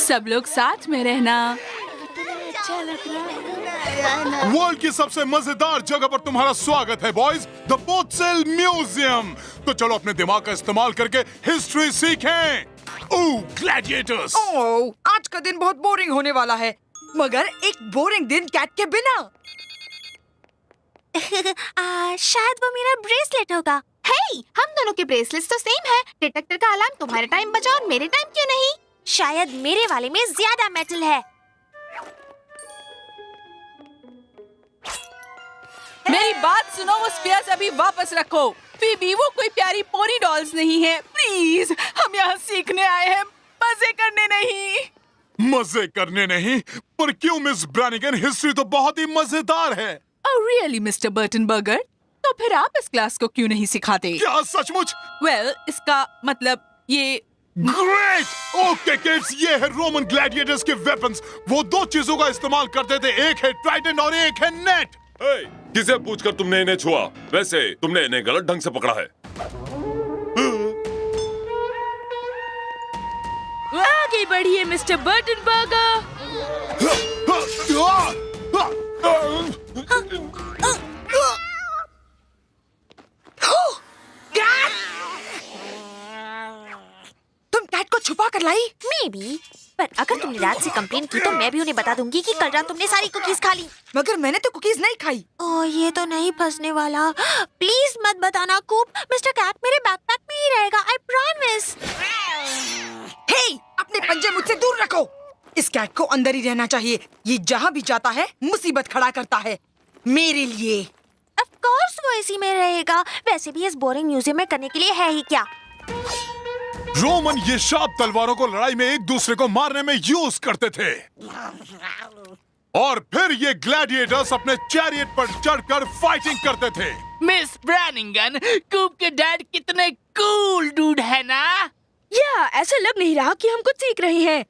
सब लोग साथ में रहना। वर्ल्ड की सबसे मजेदार जगह पर तुम्हारा स्वागत है बॉयज, द बोटसेल म्यूजियम। तो चलो अपने दिमाग का इस्तेमाल करके हिस्ट्री सीखें। ओह ग्लैडिएटर्स। ओह, आज का दिन बहुत बोरिंग होने वाला है, मगर एक बोरिंग दिन कैट के बिना। शायद वो मेरा ब्रेसलेट होगा। हे, हम दोनों के ब्रेसलेट्स तो सेम है। डिटेक्टर का अलार्म तुम्हारे टाइम बजा और मेरे टाइम क्यों नहीं? शायद मेरे वाले में ज्यादा मेटल है। मेरी बात सुनो, वो स्पेयर्स अभी वापस रखो। फीबी, वो कोई प्यारी पोनी डॉल्स नहीं है। प्लीज, हम यहाँ सीखने आए हैं, मजे करने नहीं। मजे करने नहीं? पर क्यों मिस ब्रानिगन? हिस्ट्री तो बहुत ही मजेदार है। Oh really mister Bertonburger? तो फिर आप इस क्लास को क्यों नहीं सिखाते? क्या सचमुच? वेल, इसका मतलब ये ग्रेट! ओके किड्स, ये है रोमन ग्लैडिएटर्स के वेपन्स। वो दो चीजों का इस्तेमाल करते थे, एक है ट्राइडेंट और एक है नेट। किसे पूछकर तुमने इन्हें छुआ? वैसे तुमने इन्हें गलत ढंग से पकड़ा है। आगे बढ़िए मिस्टर बर्टनबर्गर। तुम कैट को छुपा कर लाई? मे बी, पर अगर तुमने रात से कंप्लेन की तो मैं भी उन्हें बता दूंगी कि कल रात तुमने सारी कुकीज खा ली। मगर मैंने तो कुकीज नहीं खाई। ओह, ये तो नहीं फंसने वाला। प्लीज मत बताना कूप। मिस्टर कैट मेरे बैकपैक में ही रहेगा, आई प्रॉमिस। हे, अपने पंजे मुझसे दूर रखो। इस कैट को अंदर ही रहना चाहिए। ये जहाँ भी जाता है मुसीबत खड़ा करता है मेरे लिए। ऑफ कोर्स वो इसी में रहेगा। वैसे भी इस बोरिंग म्यूजियम में करने के लिए है ही क्या। रोमन ये शार्प तलवारों को लड़ाई में एक दूसरे को मारने में यूज करते थे, और फिर ये ग्लैडिएटर्स अपने चैरियट पर चढ़कर फाइटिंग करते थे। मिस ब्रानिगन, कूप के डैड कितने कूल डूड है ना? या ऐसा लग नहीं रहा कि हम कुछ सीख रहे हैं।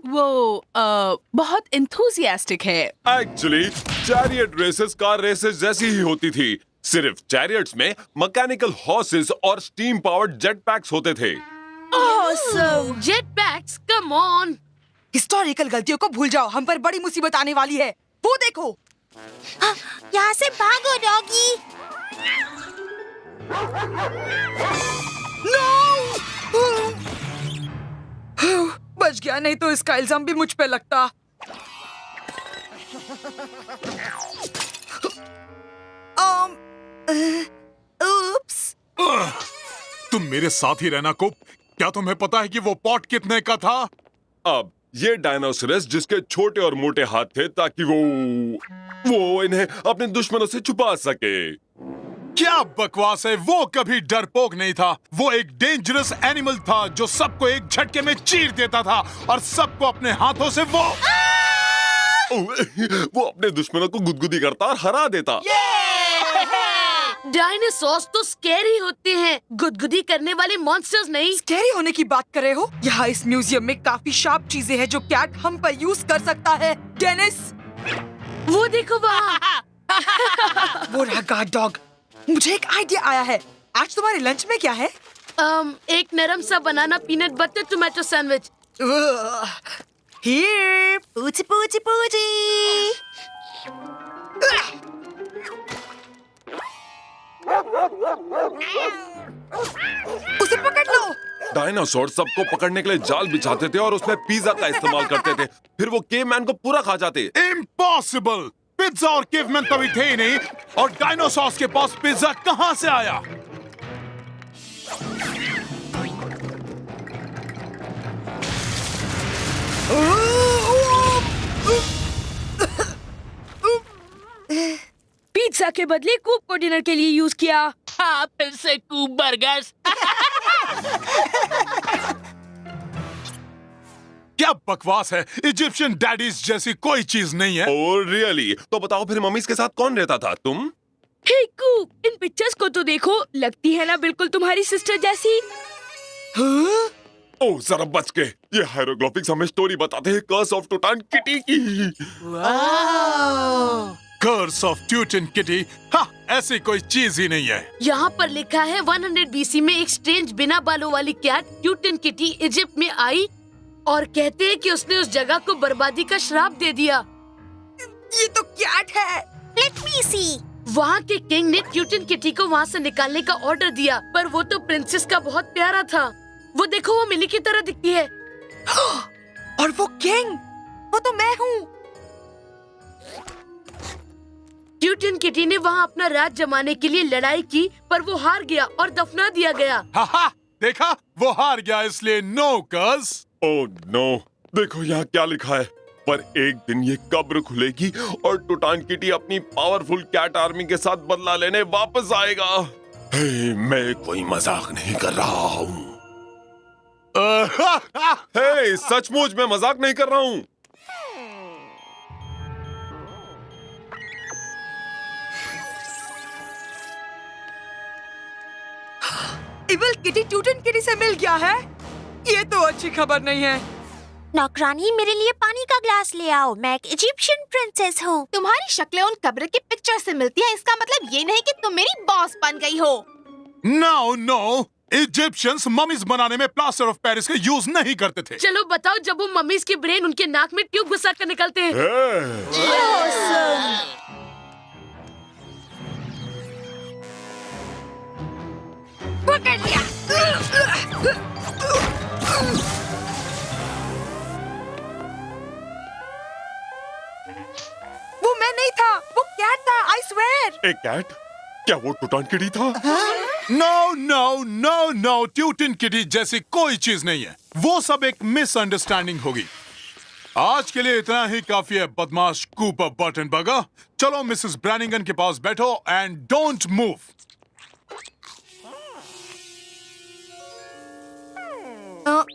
वो बहुत एंथुसियास्टिक है। Actually chariot races car races जैसी ही होती थी, सिर्फ चैरियट्स में मैकेनिकल हॉर्सेस और स्टीम पावर्ड जेट पैक्स होते थे। Awesome! Jet packs, come on! Historical गलतियों को भूल जाओ, हम पर बड़ी मुसीबत आने वाली है। वो देखो। यहाँ से भागो डॉगी। बच गया, नहीं तो इसका इल्जाम भी मुझ पे लगता। उप्स। तुम मेरे साथ ही रहना कुप। क्या तुम्हें पता है कि वो पॉट कितने का था? अब ये डायनासोरस जिसके छोटे और मोटे हाथ थे ताकि वो इन्हें अपने दुश्मनों से छुपा सके। क्या बकवास है, वो कभी डरपोक नहीं था। वो एक डेंजरस एनिमल था जो सबको एक झटके में चीर देता था और सबको अपने हाथों से वो अपने दुश्मनों को गुदगुदी करता और हरा देता। डायनासोर्स तो स्कैरी होते हैं, गुदगुदी करने वाले मॉन्स्टर्स नहीं। स्कैरी होने की बात कर रहे हो? यहाँ इस म्यूजियम में काफी शार्प चीजें हैं जो कैट हम पर यूज कर सकता है। डेनिस, वो देखो वहाँ। वो रहा गार्ड डॉग। मुझे एक आइडिया आया है। आज तुम्हारे लंच में क्या है? एक नरम सा banana peanut butter tomato sandwich. Here, पूछी पूछी पूछी। उसे पकड़ लो। डायनासोर सबको पकड़ने के लिए जाल बिछाते थे और उसमें पिज्जा का इस्तेमाल करते थे। फिर वो केवमैन को पूरा खा जाते। इम्पॉसिबल! पिज्जा और केवमैन तभी थे ही नहीं, और डायनासोर्स के पास पिज्जा कहाँ से आया? पिज्जा के बदले कूप को डिनर के लिए यूज किया। हाँ, फिर से कूप बर्गर्स। क्या बकवास है, इजिप्शियन डैडीज जैसी कोई चीज नहीं है। Oh really? तो बताओ फिर मम्मीज के साथ कौन रहता था? तुम? हे कूप, इन पिक्चर्स को तो देखो, लगती है ना बिल्कुल तुम्हारी सिस्टर जैसी। हाँ? ओह जरा बच के, ये हायरोग्लिफिक्स हमें स्टोरी बताते हैं कर्स ऑफ टुटानकिटी की। Curse of Tutankitty? हाँ, ऐसी कोई चीज ही नहीं है। यहाँ पर लिखा है 100 BC में एक स्ट्रेंज बिना बालों वाली कैट ट्यूटनकिटी इजिप्ट में आई और कहते हैं कि उसने उस जगह को बर्बादी का श्राप दे दिया। ये तो कैट है। लेट मी सी। वहाँ के किंग ने ट्यूटन किटी को वहाँ से निकालने का ऑर्डर दिया, पर वो तो प्रिंसेस का बहुत प्यारा था। वो देखो, वो मिली की तरह दिखती है। और वो किंग, वो तो मैं हूँ। ट्यूटन किटी ने वहाँ अपना राज जमाने के लिए लड़ाई की, पर वो हार गया और दफना दिया गया। हा देखा, वो हार गया, इसलिए नो कर्स। ओह नो, देखो यहाँ क्या लिखा है। पर एक दिन ये कब्र खुलेगी और टुटानकिटी अपनी पावरफुल कैट आर्मी के साथ बदला लेने वापस आएगा। हे, मैं कोई मजाक नहीं कर रहा हूँ। हे, सचमुच मैं मजाक नहीं कर रहा हूँ। इविल किटी ट्यूटन किटी से मिल गया है। ये तो अच्छी खबर नहीं है। नौकरानी, मेरे लिए पानी का ग्लास ले आओ। मैं एक इजिप्शियन प्रिंसेस हूँ। तुम्हारी शक्लें उन कब्र की पिक्चर से मिलती हैं, इसका मतलब ये नहीं कि तुम मेरी बॉस बन गई हो। नो, इजिप्शियंस ममीज बनाने में प्लास्टर ऑफ पेरिस का यूज नहीं करते थे। चलो बताओ, जब वो मम्मीज के ब्रेन उनके नाक में ट्यूब घुसा कर निकलते हैं। पकड़ लिया। वो मैं नहीं था, वो कैट था, आई स्वेयर। एक कैट? क्या वो टुटानकिटी था? नो, ट्यूटन किटी जैसी कोई चीज नहीं है। वो सब एक मिसअंडरस्टैंडिंग होगी। आज के लिए इतना ही काफी है, बदमाश कूपर बटन बगा। चलो मिसेस ब्रैनिंगन के पास बैठो एंड डोंट मूव।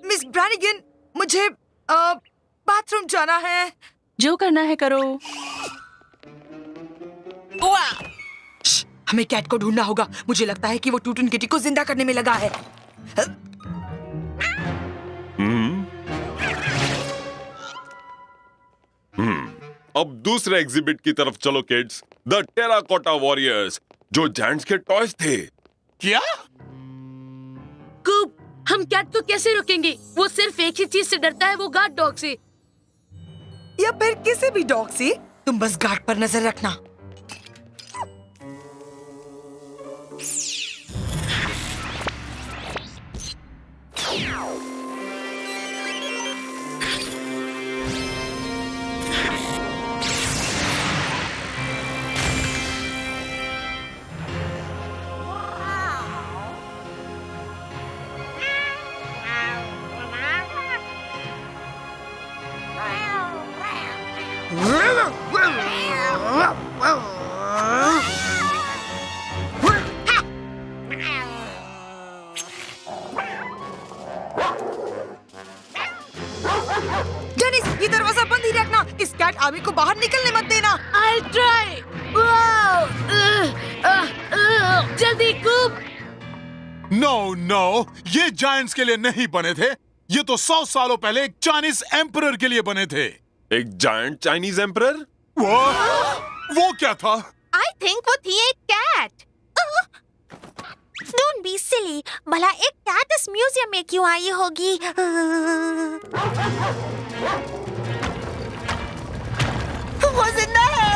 मिस ब्रैनिगन, मुझे बाथरूम जाना है। जो करना है करो। हमें कैट को ढूंढना होगा। मुझे लगता है कि वो ट्यूटन किटी को जिंदा करने में लगा है। अब दूसरे एग्जिबिट की तरफ चलो किड्स। द टेराकोटा वॉरियर्स, जो जायंट्स के टॉयज थे। क्या? कूप, हम कैट को कैसे रोकेंगे? वो सिर्फ एक ही चीज से डरता है, वो गार्ड डॉग से। या फिर किसी भी डॉग से। तुम बस गार्ड पर नजर रखना। डेनिस, ये दरवाजा बंद ही रखना। इस कैट आर्मी को बाहर निकलने मत देना। I'll try. जल्दी कूप। नो, ये जायंट्स के लिए नहीं बने थे। ये तो 100 सालों पहले एक चाइनीज एम्परर के लिए बने थे। एक जायंट चाइनीज एम्परर? वो क्या था? I think वो थी एक कैट। Don't be silly. भला एक कैट इस म्यूजियम में क्यों आई होगी? वो जिंदा है।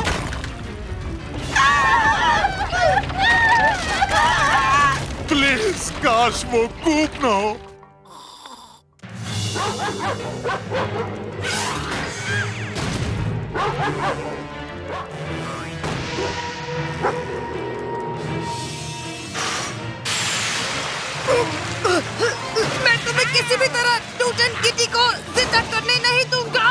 प्लीज, काश वो कूप ना हो। मैं तुम्हें किसी भी तरह ट्यूटन किटी को जिंदा करने नहीं दूंगा।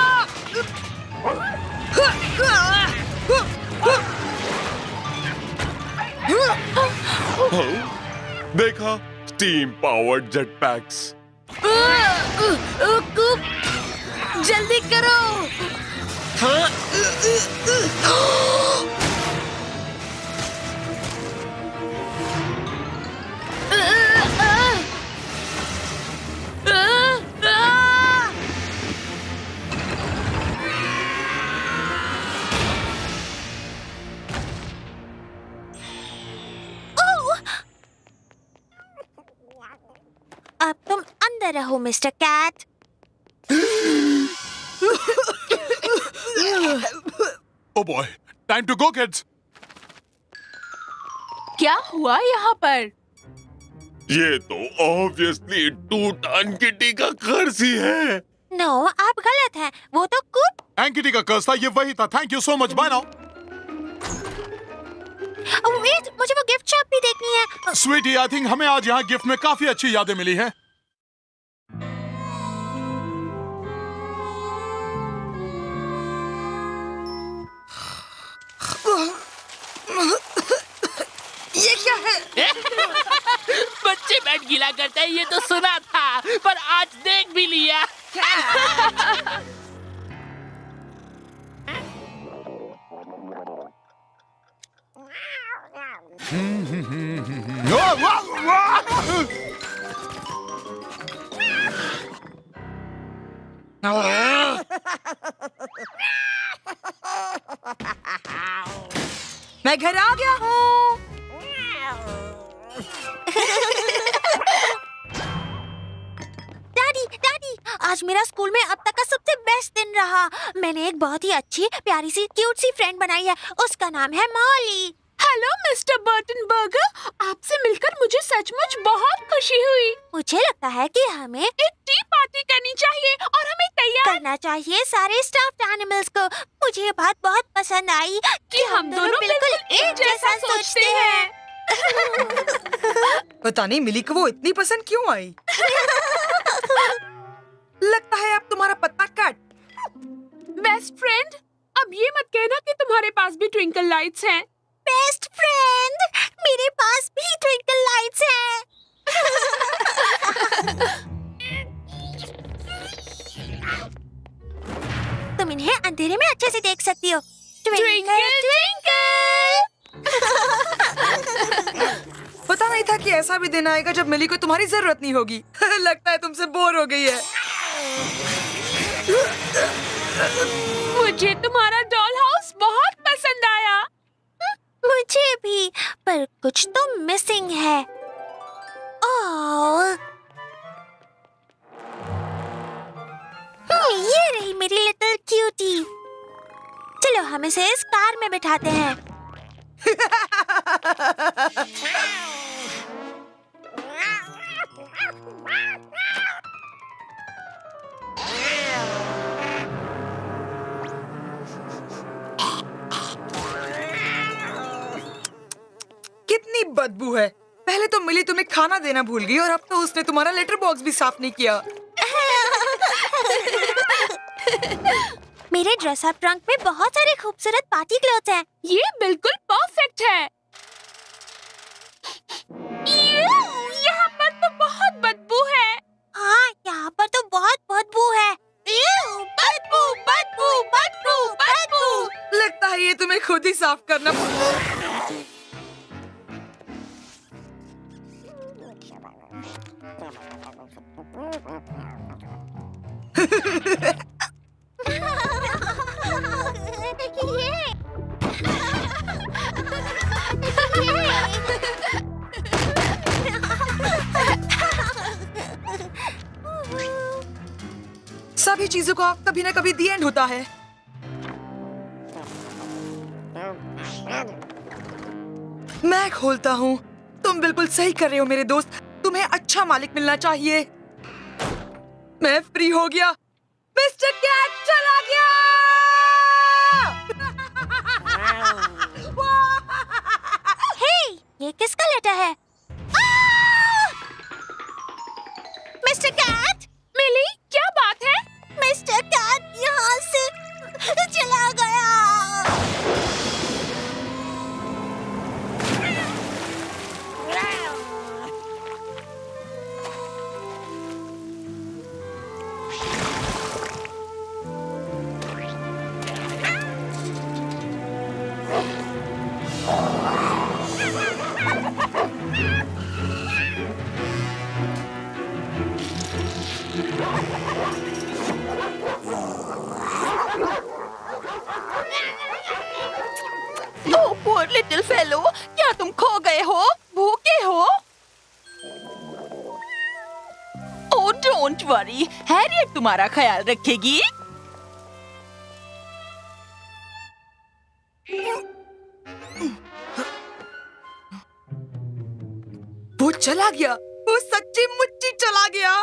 देखा, steam powered jet packs. Coop, जल्दी करो। अब तुम अंदर रहो mister cat. Oh boy, time to go, kids. क्या हुआ यहाँ पर? ये तो ऑब्वियसली टूटान किटी का कर्ज ही है। नो, आप गलत हैं। वो तो कूप। एंकिटी का कर्ज था, ये वही था। Thank you so much, bye now. Wait, मुझे वो गिफ्ट शॉप भी देखनी है। स्वीटी, आई थिंक हमें आज यहाँ गिफ्ट में काफी अच्छी यादें मिली हैं। ये क्या है? बच्चे बैठ गीला करते हैं, ये तो सुना था, पर आज देख भी लिया। वाह, वाह, वाह! मैं घर आ गया हूँ। डैडी, डैडी, आज मेरा स्कूल में अब तक का सबसे बेस्ट दिन रहा। मैंने एक बहुत ही अच्छी, प्यारी सी, क्यूट सी फ्रेंड बनाई है। उसका नाम है मॉली। हेलो मिस्टर बर्टनबर्गर, आपसे मिलकर मुझे सचमुच बहुत खुशी हुई। मुझे लगता है कि हमें एक टी पार्टी करनी चाहिए और हमें तैयार करना चाहिए सारे स्टफ्ड एनिमल्स को। मुझे ये बात बहुत पसंद आई कि हम दोनों बिल्कुल एक जैसा सोचते हैं। पता नहीं मिली को वो इतनी पसंद क्यों आई। लगता है अब तुम्हारा पत्ता कट। बेस्ट फ्रेंड, अब ये मत कहना कि तुम्हारे पास भी ट्विंकल लाइट्स हैं। बेस्ट फ्रेंड, मेरे पास भी ट्विंकल लाइट्स हैं। तुम इन्हें अंधेरे में अच्छे से देख सकती हो। Twinkle twinkle. पता नहीं था कि ऐसा भी दिन आएगा जब मिली को तुम्हारी जरूरत नहीं होगी। लगता है तुमसे बोर हो गई है। मुझे तुम्हारा डॉल हाउस बहुत पसंद आया। मुझे भी, पर कुछ तो मिसिंग है। ओह, ये रही मेरी लिटिल क्यूटी। चलो हम इसे इस कार में बिठाते हैं। कितनी बदबू है। पहले तो मिली तुम्हें खाना देना भूल गई और अब तो उसने तुम्हारा लेटर बॉक्स भी साफ नहीं किया। मेरे ड्रेस अप ट्रंक में बहुत सारे खूबसूरत पार्टी क्लोथ्स हैं। ये बिल्कुल परफेक्ट है। यहाँ पर तो बहुत बदबू है। हाँ, यहाँ पर तो बहुत बदबू है। बदबू, बदबू, बदबू, बदबू। लगता है ये तुम्हें खुद ही साफ करना। सभी चीजों का कभी ना कभी दी एंड होता है। मैं खोलता हूँ। तुम बिल्कुल सही कर रहे हो मेरे दोस्त। तुम्हें अच्छा मालिक मिलना चाहिए। मैं फ्री हो गया। मिस्टर कैट चला गया। हे, ये किसका लेटर है? मिस्टर कैट, मिली, क्या बात है? मिस्टर कैट यहाँ से चला गया। ओह पुअर लिटिल फेलो, क्या तुम खो गए हो? भूखे हो? ओह डोंट वरी, हैरियट तुम्हारा ख्याल रखेगी। चला गया, वो सच्ची मुच्ची चला गया।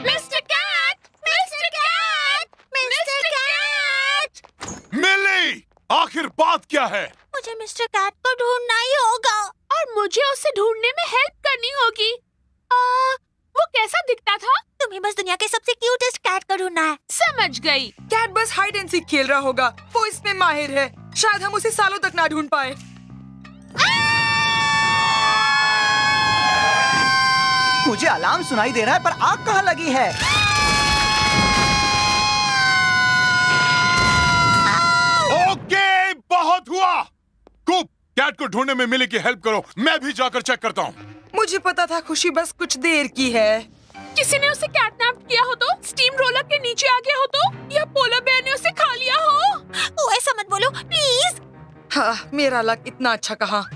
Mister cat, mister cat, mister Cat. मिली, आखिर बात क्या है? मुझे मिस्टर कैट को ढूंढना ही होगा और मुझे उसे ढूंढने में हेल्प करनी होगी। वो कैसा दिखता था? तुम्हें बस दुनिया के सबसे क्यूटेस्ट कैट को ढूंढना है। समझ गई। कैट बस हाइड एंड सीक खेल रहा होगा, वो इसमें माहिर है। शायद हम उसे सालों तक ना ढूंढ पाए। मुझे अलार्म सुनाई दे रहा है, पर आग कहाँ लगी है? ओके, बहुत हुआ। कूप, कैट को ढूंढने में मिली की हेल्प करो, मैं भी जाकर चेक करता हूँ। मुझे पता था खुशी बस कुछ देर की है। किसी ने उसे कैडनैप किया हो तो, स्टीम रोलर के नीचे आ गया हो तो, या पोलर बेयर ने उसे खा लिया हो। ओ, ऐसा मत बोलो प्लीज। हाँ, मेरा लक इतना अच्छा कहाँ।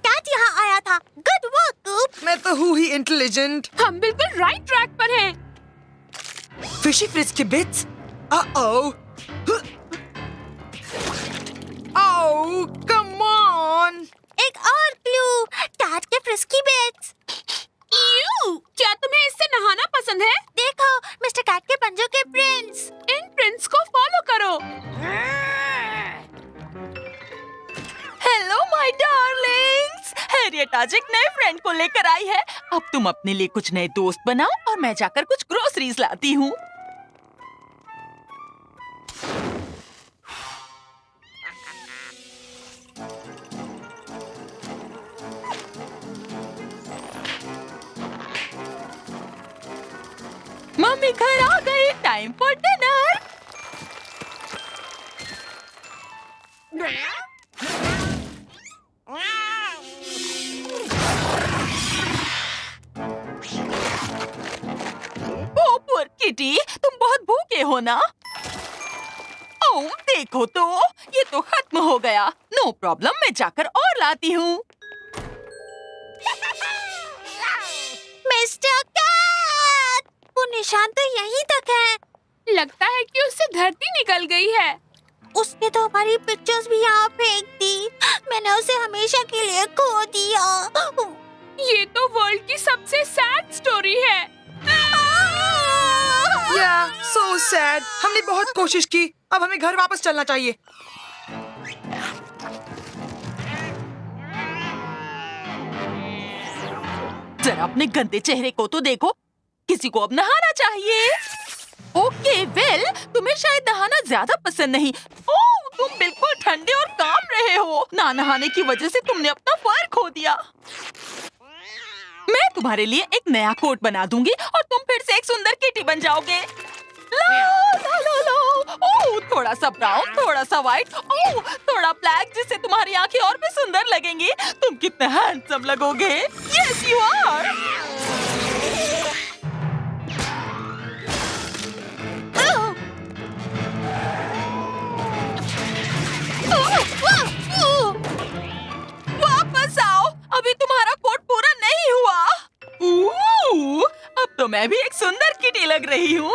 कैट यहाँ आया था। गुड वर्क कूप। मैं तो हूँ ही इंटेलिजेंट। हम बिल्कुल राइट ट्रैक पर हैं। फिशी फ्रिज के bits. Oh, oh, come on. एक और क्लू, कैट के फ्रिस्की बिट्स। क्या तुम्हें इससे नहाना पसंद है? देखो, मिस्टर कैट के पंजों के प्रिंट्स। इन प्रिंट्स को फॉलो करो। हेलो माय डार्लिंग्स, हैरियट आज एक नए फ्रेंड को लेकर आई है। अब तुम अपने लिए कुछ नए दोस्त बनाओ और मैं जाकर कुछ ग्रोसरीज लाती हूँ। मम्मी घर आ गई, time for dinner. Oh poor kitty, तुम बहुत भूखे हो ना? ओह देखो तो, ये तो खत्म हो गया। नो प्रॉब्लम, मैं जाकर और लाती हूँ। मिस्टर कैट, वो निशान तो यहीं तक है। लगता है कि उससे धरती निकल गई है। उसने तो हमारी पिक्चर्स भी यहाँ फेंक दी। मैंने उसे हमेशा के लिए खो दिया। ये तो वर्ल्ड की सबसे सैड स्टोरी है। या सो सैड। हमने बहुत कोशिश की, अब हमें घर वापस चलना चाहिए। जरा अपने गंदे चेहरे को तो देखो, किसी को अब नहाना चाहिए। ओके वेल, तुम्हें शायद नहाना ज्यादा पसंद नहीं। ओह, तुम बिल्कुल ठंडे और काम रहे हो। ना नहाने की वजह से तुमने अपना फर खो दिया। मैं तुम्हारे लिए एक नया कोट बना दूंगी और तुम फिर से एक सुंदर किटी बन जाओगे। ला, ला, ला, ला। ओह, थोड़ा सा ब्राउन, थोड़ा सा व्हाइट, ओह, थोड़ा ब्लैक, जिससे तुम्हारी आंखें और भी सुंदर लगेंगी। तुम कितने हैंडसम लगोगे। Yes you are. वापस आओ, अभी तुम्हारा कोट पूरा नहीं हुआ। अब तो मैं भी एक सुंदर किटी लग रही हूँ।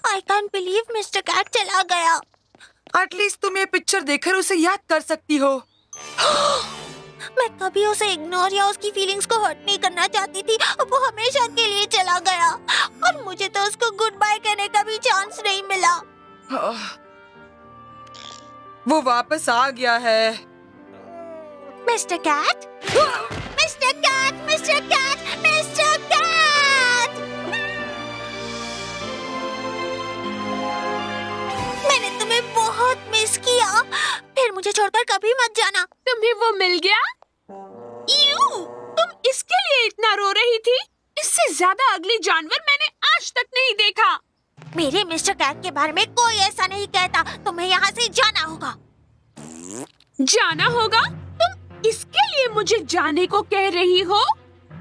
I can't believe mister cat चला गया। एटलीस्ट तुम ये पिक्चर देखकर उसे याद कर सकती हो। मैं कभी उसे इग्नोर या उसकी फीलिंग्स को हर्ट नहीं करना चाहती थी। अब वो हमेशा के लिए चला गया और मुझे तो उसको गुड बाय कहने का भी चांस नहीं मिला। वो वापस आ गया है। Mister cat, mister cat, mister cat, mister cat. मैंने तुम्हें बहुत मिस किया। फिर मुझे छोड़कर कभी मत जाना। तुम्हें वो मिल गया? तुम इसके लिए इतना रो रही थी। इससे ज्यादा अगली जानवर मैंने आज तक नहीं देखा। मेरे मिस्टर कैट के बारे में कोई ऐसा नहीं कहता। तुम्हें यहाँ से जाना होगा। जाना होगा? तुम इसके लिए मुझे जाने को कह रही हो?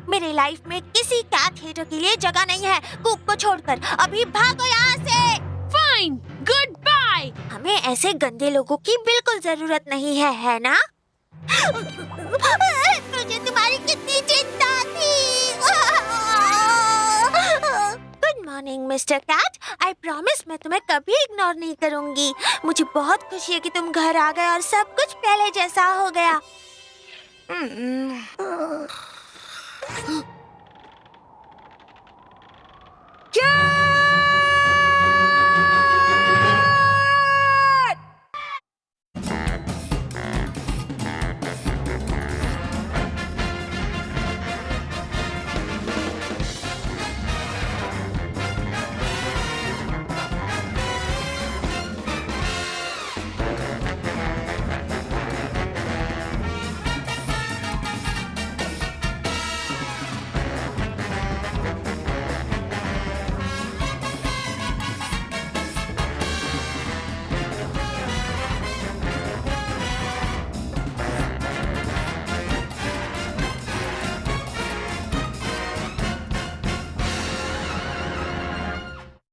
मेरे लाइफ में किसी कैट हेटर के लिए जगह नहीं है। कूप को छोड़कर अभी भागो यहाँ से। Fine, good bye. हमें ऐसे गंदे लोगों की बिल्कुल जरूरत नहीं है ना? मुझे तुम्हारी कितनी चिंता थी। Good morning mister cat. I promise मैं तुम्हें कभी इग्नोर नहीं करूंगी। मुझे बहुत खुशी है कि तुम घर आ गए और सब कुछ पहले जैसा हो गया।